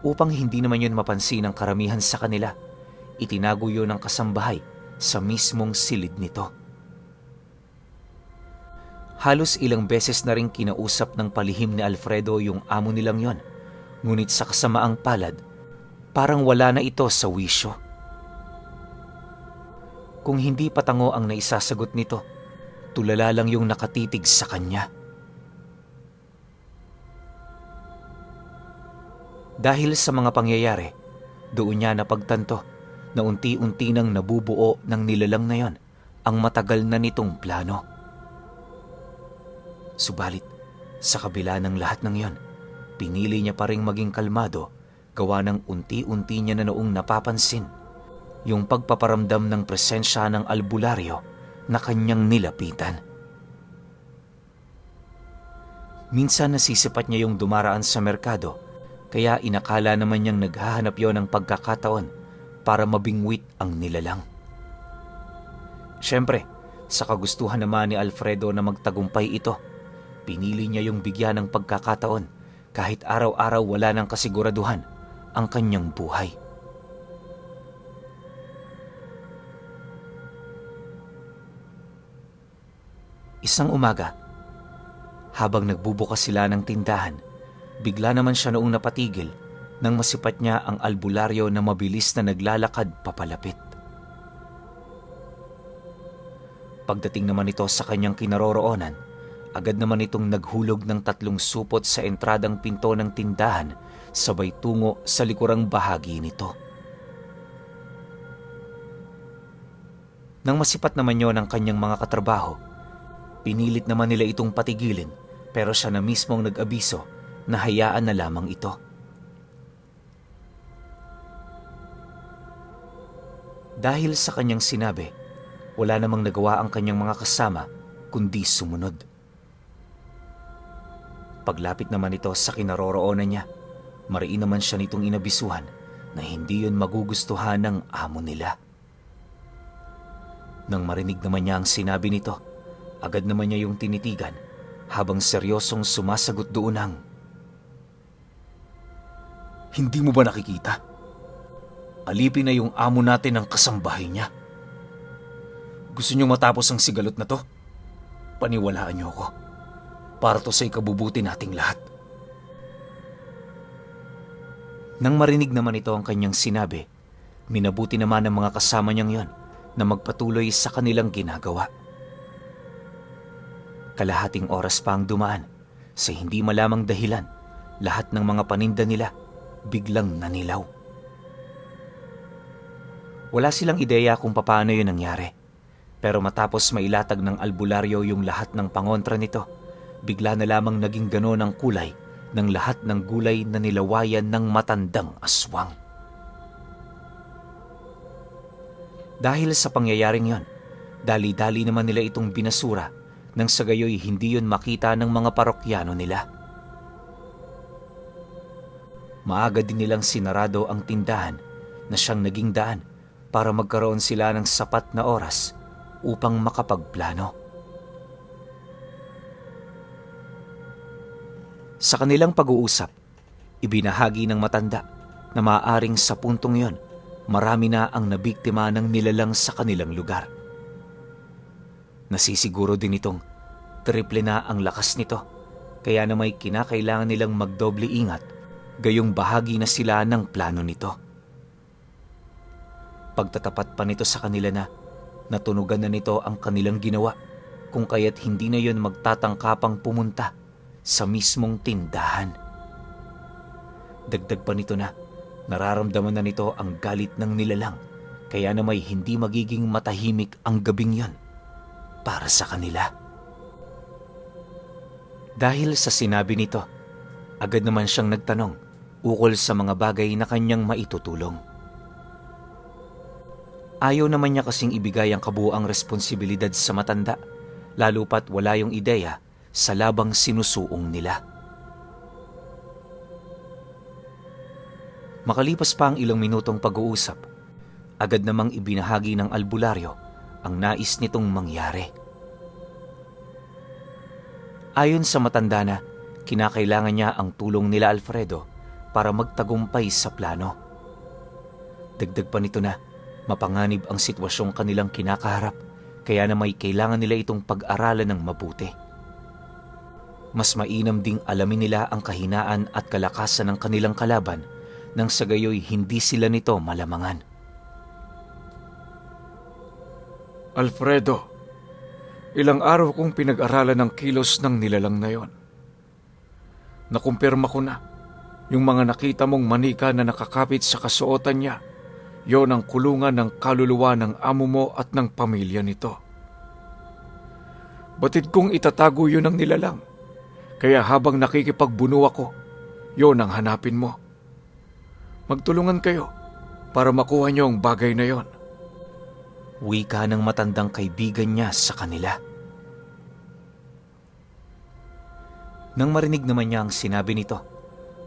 Upang hindi naman yun mapansin ng karamihan sa kanila, itinago yun ng kasambahay sa mismong silid nito. Halos ilang beses na rin kinausap ng palihim ni Alfredo yung amo nilang yon, ngunit sa kasamaang palad, parang wala na ito sa wisyo. Kung hindi patango ang naisasagot nito, tulala lang yung nakatitig sa kanya. Dahil sa mga pangyayari, doon niya napagtanto na unti-unti nang nabubuo ng nilalang na yon ang matagal na nitong plano. Subalit, sa kabila ng lahat ng yon, pinili niya pa ring maging kalmado gawa ng unti-unti niya na noong napapansin yung pagpaparamdam ng presensya ng albularyo na kanyang nilapitan. Minsan nasisipat niya yung dumaraan sa merkado, kaya inakala naman niyang naghahanap yon ng pagkakataon para mabingwit ang nilalang. Siyempre, sa kagustuhan naman ni Alfredo na magtagumpay ito, pinili niya yung bigyan ng pagkakataon kahit araw-araw wala ng kasiguraduhan ang kanyang buhay. Isang umaga, habang nagbubukas sila ng tindahan, bigla naman siya noong napatigil nang masipat niya ang albularyo na mabilis na naglalakad papalapit. Pagdating naman ito sa kanyang kinaroroonan, agad naman itong naghulog ng 3 supot sa entradang pinto ng tindahan sabay tungo sa likurang bahagi nito. Nang masipat naman yon ang kanyang mga katrabaho, pinilit naman nila itong patigilin pero siya na mismong nag-abiso na hayaan na lamang ito. Dahil sa kanyang sinabi, wala namang nagawa ang kanyang mga kasama kundi sumunod. Paglapit naman ito sa kinaroroonan niya, mariin naman siya nitong inabisuhan na hindi yun magugustuhan ng amo nila. Nang marinig naman niya ang sinabi nito, agad naman niya yung tinitigan habang seryosong sumasagot doon ang, "Hindi mo ba nakikita? Alipin na yung amo natin ng kasambahay niya. Gusto niyong matapos ang sigalot na to? Paniwalaan niyo ako. Para to sa ikabubuti nating lahat." Nang marinig naman ito ang kanyang sinabi, minabuti naman ng mga kasama niyang yon na magpatuloy sa kanilang ginagawa. Kalahating oras pa ang dumaan, sa hindi malamang dahilan, lahat ng mga paninda nila biglang nanilaw. Wala silang ideya kung paano yun nangyari, pero matapos mailatag ng albularyo yung lahat ng pangontra nito, bigla na lamang naging gano'n ang kulay ng lahat ng gulay na nilawayan ng matandang aswang. Dahil sa pangyayaring yon, dali-dali naman nila itong binasura nang sa gayoy hindi yun makita ng mga parokyano nila. Maaga din nilang sinarado ang tindahan na siyang naging daan para magkaroon sila ng sapat na oras upang makapagplano. Sa kanilang pag-uusap, ibinahagi ng matanda na maaaring sa puntong yon, marami na ang nabiktima ng nilalang sa kanilang lugar. Nasisiguro din itong triple na ang lakas nito, kaya na may kinakailangan nilang magdoble ingat, gayong bahagi na sila ng plano nito. Pagtatapat pa nito sa kanila na natunugan na nito ang kanilang ginawa, kung kaya't hindi na yon magtatangkapang pumunta sa mismong tindahan. Dagdag pa nito na nararamdaman na nito ang galit ng nilalang, kaya na may hindi magiging matahimik ang gabing yon para sa kanila. Dahil sa sinabi nito, agad naman siyang nagtanong ukol sa mga bagay na kanyang maitutulong. Ayaw naman niya kasing ibigay ang kabuuang responsibilidad sa matanda, lalo pat wala yung ideya sa labang sinusuong nila. Makalipas pa ang ilang minutong pag-uusap, agad namang ibinahagi ng albularyo ang nais nitong mangyari. Ayon sa matanda na, kinakailangan niya ang tulong nila Alfredo para magtagumpay sa plano. Dagdag pa nito na mapanganib ang sitwasyong kanilang kinakaharap, kaya na may kailangan nila itong pag-aralan ng mabuti. Mas mainam ding alamin nila ang kahinaan at kalakasan ng kanilang kalaban nang sa gayoy hindi sila nito malamangan. Alfredo, ilang araw kong pinag-aralan ang kilos ng nilalang na yon. Nakumpirma ko na yung mga nakita mong manika na nakakapit sa kasuotan niya, yon ang kulungan ng kaluluwa ng amo mo at ng pamilya nito. Batid kong itatago yun ang nilalang, kaya habang nakikipagbuno ako, yon ang hanapin mo. Magtulungan kayo para makuha niyo ang bagay na yon. Wika ng matandang kaibigan niya sa kanila. Nang marinig naman niya ang sinabi nito,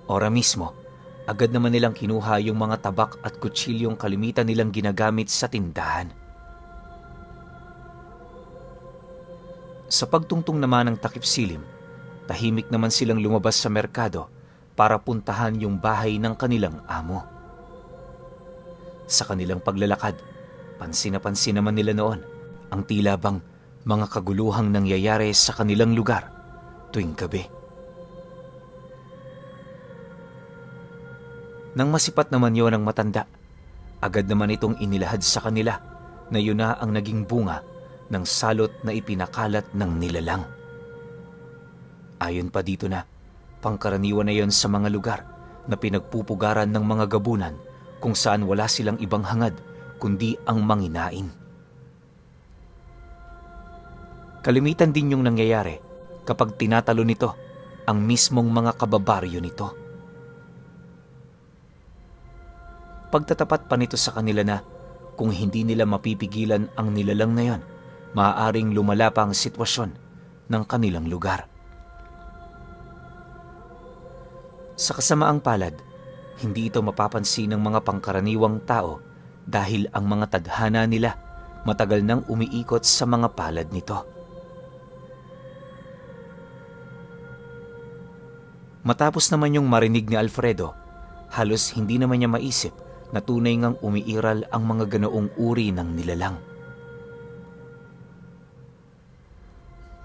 ora mismo, agad naman nilang kinuha yung mga tabak at kutsilyong kalimitan nilang ginagamit sa tindahan. Sa pagtungtong naman ng takip silim, tahimik naman silang lumabas sa merkado para puntahan yung bahay ng kanilang amo. Sa kanilang paglalakad, pansin na pansin naman nila noon ang tila bang mga kaguluhang nangyayari sa kanilang lugar tuwing gabi. Nang masipat naman yon ng matanda, agad naman itong inilahad sa kanila na yun na ang naging bunga ng salot na ipinakalat ng nilalang. Ayon pa dito na, pangkaraniwan na yon sa mga lugar na pinagpupugaran ng mga gabunan kung saan wala silang ibang hangad kundi ang manginain. Kalimitan din yung nangyayari kapag tinatalo nito ang mismong mga kababaryo nito. Pagtatapat pa nito sa kanila na kung hindi nila mapipigilan ang nilalang na yon, maaaring lumala pa ang sitwasyon ng kanilang lugar. Sa kasamaang palad, hindi ito mapapansin ng mga pangkaraniwang tao dahil ang mga tadhana nila matagal nang umiikot sa mga palad nito. Matapos naman yung marinig ni Alfredo, halos hindi naman niya maisip na tunay ngang umiiral ang mga ganoong uri ng nilalang.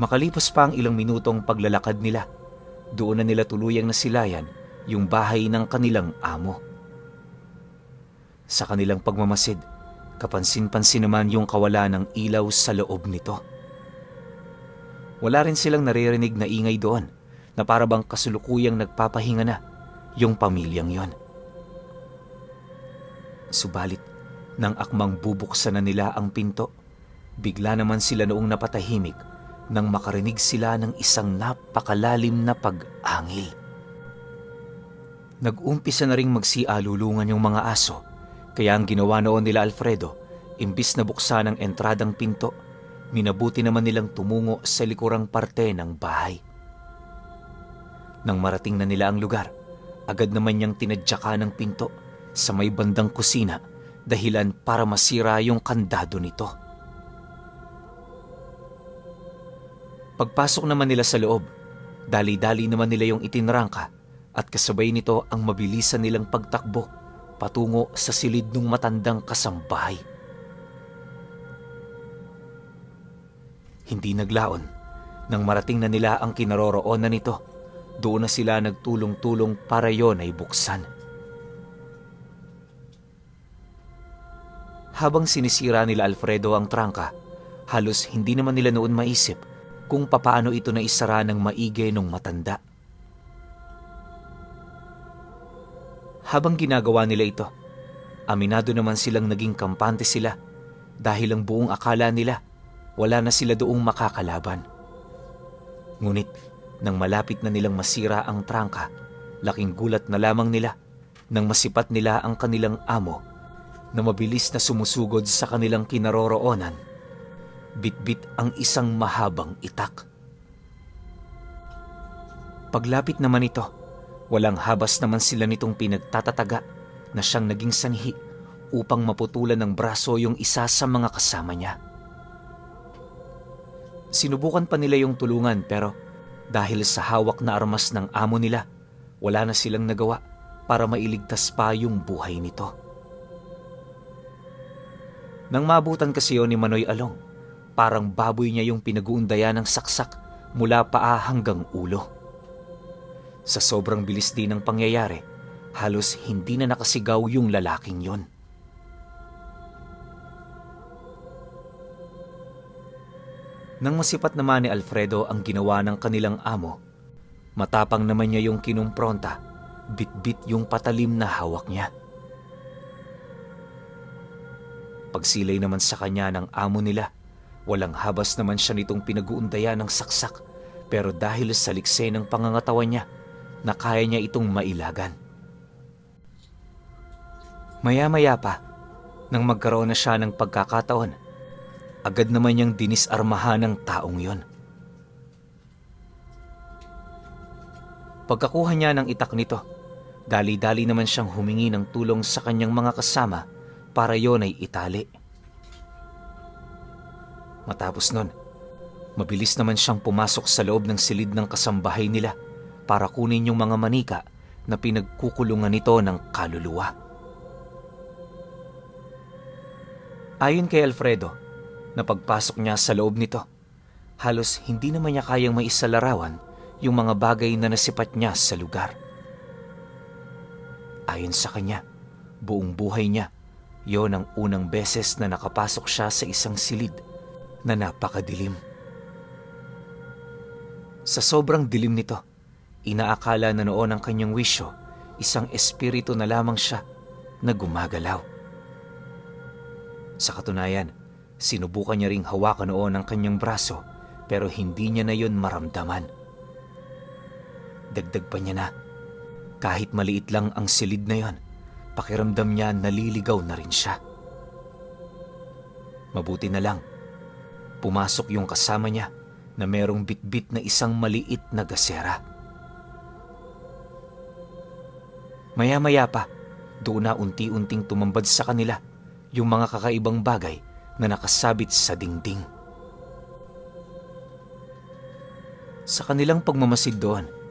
Makalipas pa ang ilang minutong paglalakad nila, doon na nila tuluyang nasilayan yung bahay ng kanilang amo. Sa kanilang pagmamasid, kapansin-pansin naman yung kawalan ng ilaw sa loob nito. Wala rin silang naririnig na ingay doon na para bang kasulukuyang nagpapahinga na yung pamilyang yon. Subalit, nang akmang bubuksan na nila ang pinto, bigla naman sila noong napatahimik nang makarinig sila ng isang napakalalim na pag-angil. Nag-umpisa na ring magsialulungan yung mga aso, kaya ang ginawa noon nila Alfredo, imbis na buksan ang entradang pinto, minabuti naman nilang tumungo sa likurang parte ng bahay. Nang marating na nila ang lugar, agad naman niyang tinadyakan ng pinto sa may bandang kusina dahilan para masira yung kandado nito. Pagpasok naman nila sa loob, dali-dali naman nila yung itinrangka at kasabay nito ang mabilisan nilang pagtakbo patungo sa silid ng matandang kasambahay. Hindi naglaon, nang marating na nila ang kinaroroonan nito, doon na sila nagtulong-tulong para yon ay buksan. Habang sinisira nila Alfredo ang trangka, halos hindi naman nila noon maisip kung papaano ito na isara ng maigi ng matanda. Habang ginagawa nila ito, aminado naman silang naging kampante sila dahil ang buong akala nila wala na sila doong makakalaban. Ngunit nang malapit na nilang masira ang trangka, laking gulat na lamang nila nang masipat nila ang kanilang amo na mabilis na sumusugod sa kanilang kinaroroonan, bitbit ang isang mahabang itak. Paglapit naman ito, walang habas naman sila nitong pinagtatataga na siyang naging sanhi upang maputulan ng braso yung isa sa mga kasama niya. Sinubukan pa nila yung tulungan pero dahil sa hawak na armas ng amo nila, wala na silang nagawa para mailigtas pa yung buhay nito. Nang mabutan kasi yun ni Manoy Along, parang baboy niya yung pinag-uundayan ng saksak mula paa hanggang ulo. Sa sobrang bilis din ng pangyayari, halos hindi na nakasigaw yung lalaking yon. Nang masipat naman ni Alfredo ang ginawa ng kanilang amo, matapang naman niya yung kinumpronta, bitbit yung patalim na hawak niya. Pagsilay naman sa kanya ng amo nila, walang habas naman siya nitong pinag-uundayan ng saksak, pero dahil sa likse ng pangangatawan niya, na kaya niya itong mailagan. Maya-maya pa, nang magkaroon na siya ng pagkakataon, agad naman niyang dinisarmahan ng taong yon. Pagkakuha niya ng itak nito, dali-dali naman siyang humingi ng tulong sa kanyang mga kasama para yon ay itali. Matapos nun, mabilis naman siyang pumasok sa loob ng silid ng kasambahay nila para kunin yung mga manika na pinagkukulungan nito ng kaluluwa. Ayon kay Alfredo, na pagpasok niya sa loob nito, halos hindi naman niya kayang maisalarawan yung mga bagay na nasipat niya sa lugar. Ayon sa kanya, buong buhay niya, yon ang unang beses na nakapasok siya sa isang silid na napakadilim. Sa sobrang dilim nito, inaakala na noon ang kanyang wisyo, isang espiritu na lamang siya na gumagalaw. Sa katunayan, sinubukan niya ring hawakan noon ang kanyang braso pero hindi niya na yon maramdaman. Dagdag pa niya na, kahit maliit lang ang silid na yon, pakiramdam niya naliligaw na rin siya. Mabuti na lang, pumasok yung kasama niya na merong bitbit na isang maliit na gasera. Maya-maya pa, doon na unti-unting tumambad sa kanila yung mga kakaibang bagay na nakasabit sa dingding. Sa kanilang pagmamasid doon,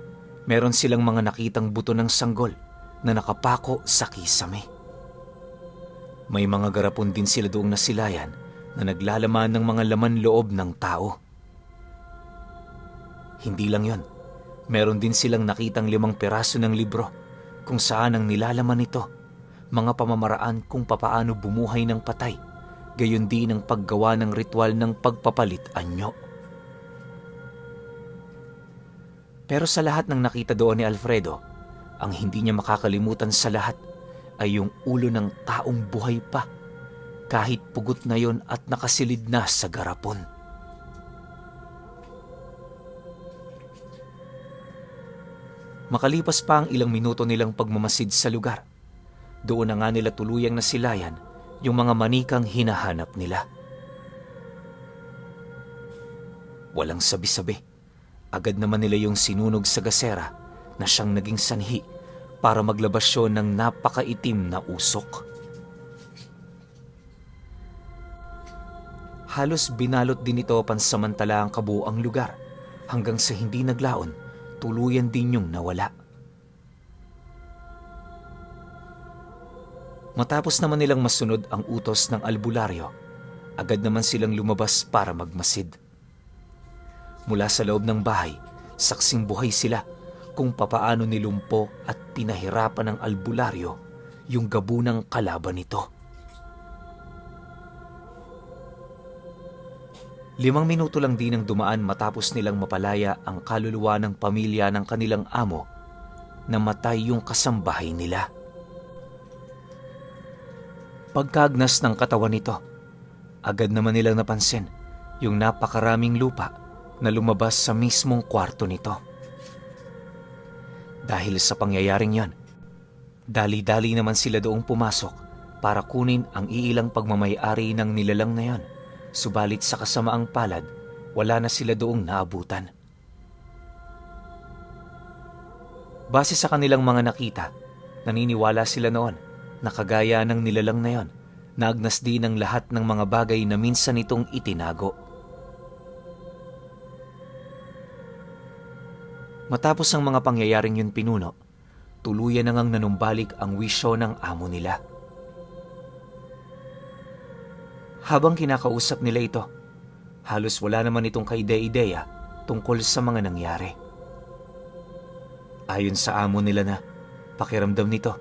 meron silang mga nakitang buto ng sanggol na nakapako sa kisame. May mga garapon din sila doong nasilayan na naglalaman ng mga laman loob ng tao. Hindi lang yon, meron din silang nakitang 5 piraso ng libro kung saan ang nilalaman nito, mga pamamaraan kung papaano bumuhay ng patay, gayon din ang paggawa ng ritual ng pagpapalit anyo. Pero sa lahat ng nakita doon ni Alfredo, ang hindi niya makakalimutan sa lahat ay yung ulo ng taong buhay pa, kahit pugot na yon at nakasilid na sa garapon. Makalipas pa ang ilang minuto nilang pagmamasid sa lugar, doon na nga nila tuluyang nasilayan yung mga manikang hinahanap nila. Walang sabi-sabi, agad naman nila yung sinunog sa gasera na siyang naging sanhi para maglabas yun ng napakaitim na usok. Halos binalot din ito pansamantala ang kabuuang lugar hanggang sa hindi naglaon, tuluyan din yung nawala. Matapos naman nilang masunod ang utos ng albularyo, agad naman silang lumabas para magmasid. Mula sa loob ng bahay, saksing buhay sila kung papaano nilumpo at pinahirapan ng albularyo yung gabunang kalaban nito. 5 minuto lang din ang dumaan matapos nilang mapalaya ang kaluluwa ng pamilya ng kanilang amo na matay yung kasambahay nila. Pagkagnas ng katawan nito, agad naman nilang napansin yung napakaraming lupa na lumabas sa mismong kwarto nito. Dahil sa pangyayaring yon, dali-dali naman sila doong pumasok para kunin ang iilang pagmamayari ng nilalang na yon. Subalit sa kasamaang palad, wala na sila doong naabutan. Base sa kanilang mga nakita, naniniwala sila noon na kagaya ng nilalang na yon, naagnas din ang lahat ng mga bagay na minsan itong itinago. Matapos ang mga pangyayaring yun pinuno, tuluyan na ngang nanumbalik ang wisyo ng amo nila. Habang kinakausap nila ito, halos wala naman itong kaide-ideya tungkol sa mga nangyari. Ayon sa amo nila na pakiramdam nito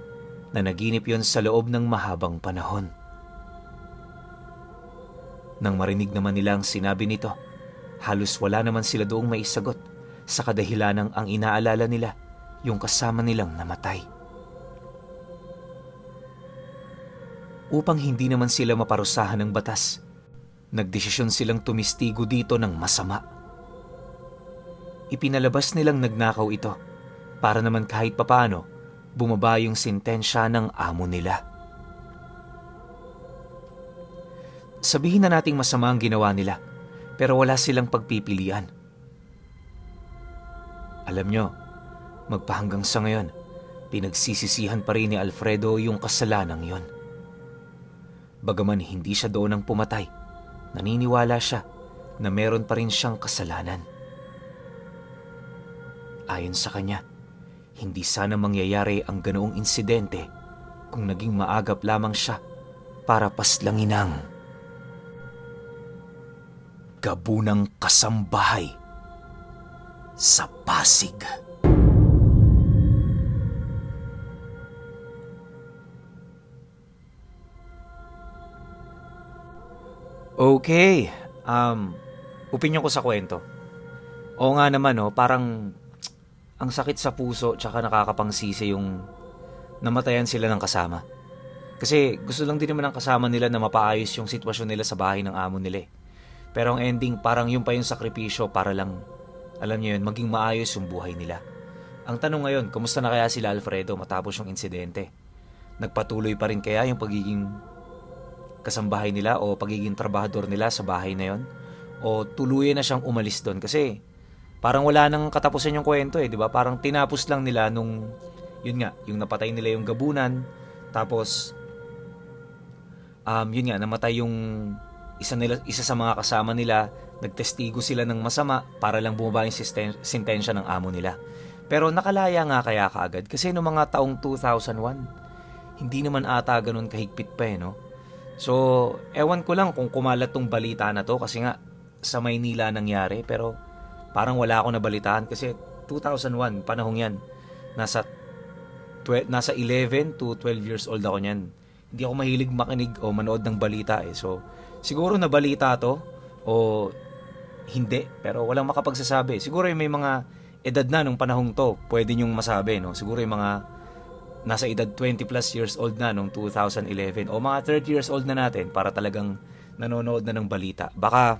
na naginip yon sa loob ng mahabang panahon. Nang marinig naman nila ang sinabi nito, halos wala naman sila doong maisagot sa kadahilanang ang inaalala nila yung kasama nilang namatay. Upang hindi naman sila maparusahan ng batas, nagdesisyon silang tumistigo dito ng masama. Ipinalabas nilang nagnakaw ito para naman kahit papaano bumaba yung sentensya ng amo nila. Sabihin na nating masama ang ginawa nila, pero wala silang pagpipilian. Alam nyo, Magpahanggang sa ngayon, pinagsisisihan pa rin ni Alfredo yung kasalanang yon. Bagaman hindi siya doon ang pumatay, naniniwala siya na meron pa rin siyang kasalanan. Ayon sa kanya, hindi sana mangyayari ang ganoong insidente kung naging maagap lamang siya para paslangin ang gabunang kasambahay sa Pasig. Okay, opinyon ko sa kwento. Oo nga naman, no, parang ang sakit sa puso tsaka nakakapangsisi yung namatayan sila ng kasama. Kasi gusto lang din naman ng kasama nila na mapaayos yung sitwasyon nila sa bahay ng amo nila eh. Pero ang ending, parang yung pa yung sakripisyo para lang, alam niyo yun, maging maayos yung buhay nila. Ang tanong ngayon, kumusta na kaya sila Alfredo matapos yung insidente? Nagpatuloy pa rin kaya yung pagiging kasambahay nila o pagiging trabahador nila sa bahay na yon? O tuluyan na siyang umalis doon? Kasi parang wala nang katapusan yung kwento eh, di ba? Parang tinapos lang nila nung, yun nga, yung napatay nila yung gabunan, tapos, yun nga, namatay yung isa sa mga kasama nila, nagtestigo sila ng masama para lang bumaba yung sentensya ng amo nila. Pero nakalaya nga kaya kaagad kasi noong mga taong 2001, hindi naman ata ganun kahigpit pa eh, no? So, ewan ko lang kung kumalat tong balita na to kasi nga sa Maynila nangyari pero parang wala ako nabalitaan kasi 2001, panahong yan. Nasa 11 to 12 years old ako niyan. Hindi ako mahilig makinig o manood ng balita eh. So, siguro nabalita to o hindi pero walang makapagsasabi. Siguro yung may mga edad na nung panahong to, pwede nyong masabi, no? Siguro yung mga nasa edad 20 plus years old na nung 2011 o mga 30 years old na natin para talagang nanonood na ng balita. Baka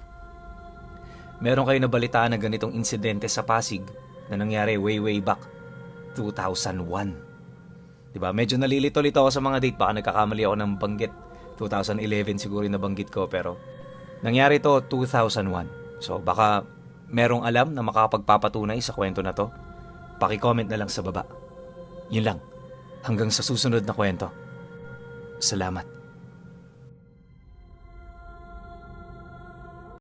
meron kayo na balitaan na ganitong insidente sa Pasig na nangyari way back 2001. Diba? Medyo nalilito-lito ako sa mga date. Baka nagkakamali ako ng banggit. 2011 siguro yung nabanggit ko pero nangyari to 2001. So baka merong alam na makapagpapatunay sa kwento na to. Paki-comment na lang sa baba. Yun lang. Hanggang sa susunod na kwento. Salamat.